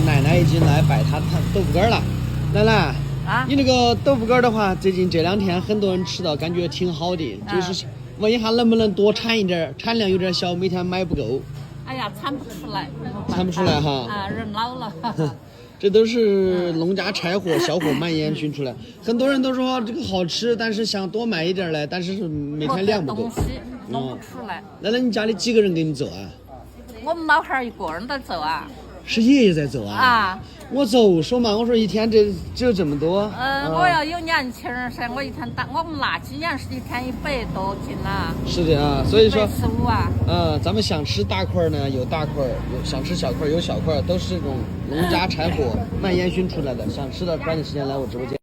奶奶已经来摆她豆腐干了。奶奶，啊，你那个豆腐干的话，最近这2天很多人吃到，感觉挺好的，就是问一下能不能多产一点，产量有点小，每天买不够。哎呀，产不出来，产不出来哈。啊，人老了。这都是农家拆货、销货蔓延熏出来，很多人都说这个好吃，但是想多买一点来，但是每天量不够。东西弄不出来。那你家里几个人给你做啊？我们老汉儿一个人在做啊。是爷爷在做啊？啊。我就说嘛，我说一天这只有这么多。我要有年轻人噻，我一天我们那几年是一天100多斤呐。是的啊，所以说145啊。咱们想吃大块呢，有大块；想吃小块有小块，都是这种农家柴火蔓延熏出来的。想吃的抓紧时间来我直播间。